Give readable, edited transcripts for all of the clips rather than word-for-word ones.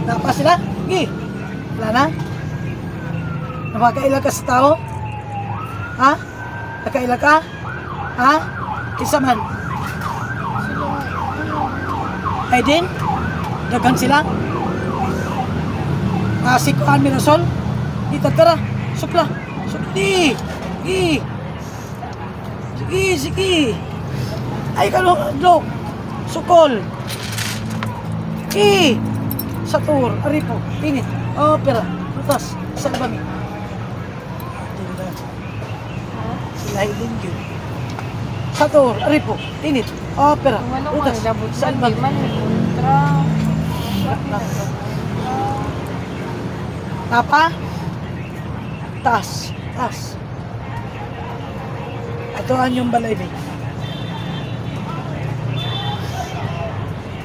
Napa sila? Gi. Wala na? Napakaila ka sa tao? Ha? Nakaila ka? Ha? Kisa man? Ay din? Dagan sila? Sikuan Mirasol? Dito tara. Supla. Supli. Gi. Sige, sige. Ay kalok. Sukol. Gi. Satur. Aripo. Tinit. Opera. Lutas. Salbami. Sila ilin yun. Satur. Aripo. Tinit. Opera. Lutas. Salbami. Apa? Tas. Tas. Atoan yung balay ba?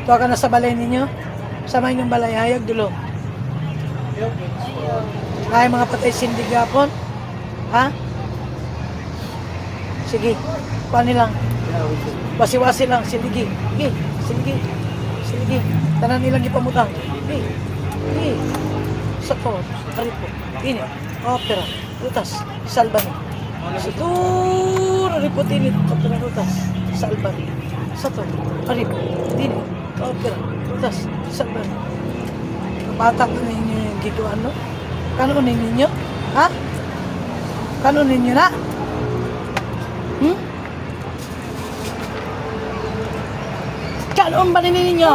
Ito ka na sa balay ninyo? Sama yung balay, hayag dulo. Ay, mga patay sindig gapon? Ha? Sige, paano lang? Wasi-wasi lang, siligi. Sige, siligi. Siligi. Tanan nilang ipamutang. Sige, sige. Sator, karipo, ini, opera, lutas, salbani. Satur, karipo, tinit, opera, lutas, salbani. Satur, karipo, tinit, opera, lutas, salbani. Kapatak na ninyo yung gituan, no? Kano ninyo? Ha? Kano ninyo na? Kano ba ninyo?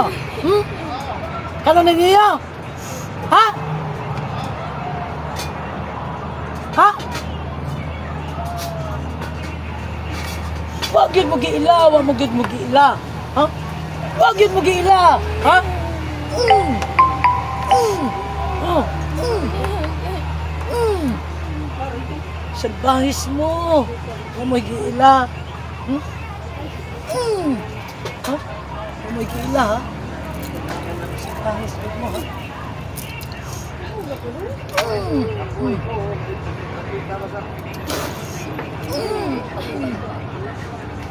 Kano ninyo? Ha? Ha? Wag yun mo giila, wag mo yun mo giila. Ha? Wag yun mo giila. Ha? Salbahis mo. Wag mo giila. Ha? Wag mo giila, ha? Salbahis mo, ha?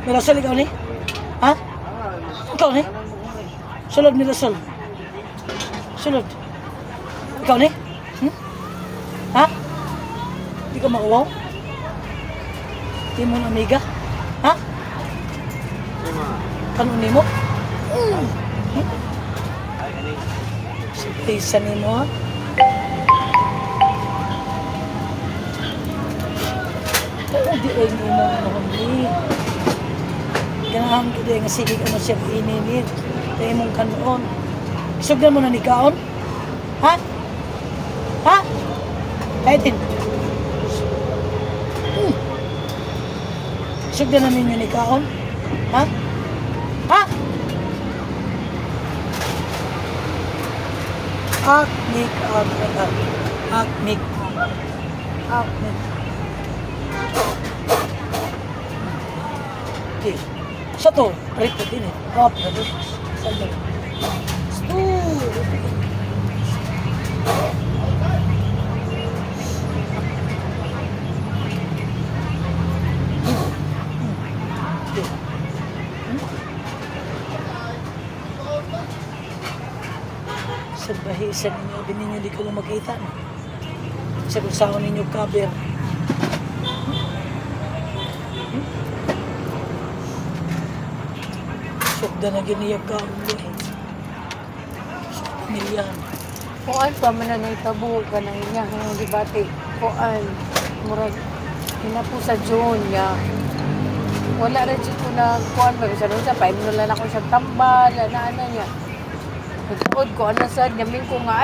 Mirasol, ikaw ni? Ha? Ikaw ni? Sulod, Mirasol. Sulod. Ikaw ni? Ha? Di ka mauwaw? Di mo na amiga? Ha? Kanunin mo? Isa ni mo, ha? Di ay mo ni. Ganahan ko din nga sige ka mo siya ininit. Kaya mong kanoon. Isugdan mo na ni kaon? Ha? Ha? Kaya din. Isugdan na ninyo ni kaon? Ha? Ha? Akmik. Akmik. Akmik. Okay. Satu, rito din eh. Rito. Sandal. Sabahisan ninyo, din ninyo di ko lang makita. Sa kulsaon ninyo cover. Sukda na giniyag ka ulo eh. Sukda nilyan. Kuan pa man na itabo ka na niya ang debate. Kuan murag hinapo sa June niya. Wala rin siya ko na kuan ba sa doon sa 5 na lang ako siyang tambal, ana niya. Nagtuod ko ano sa yamin ko nga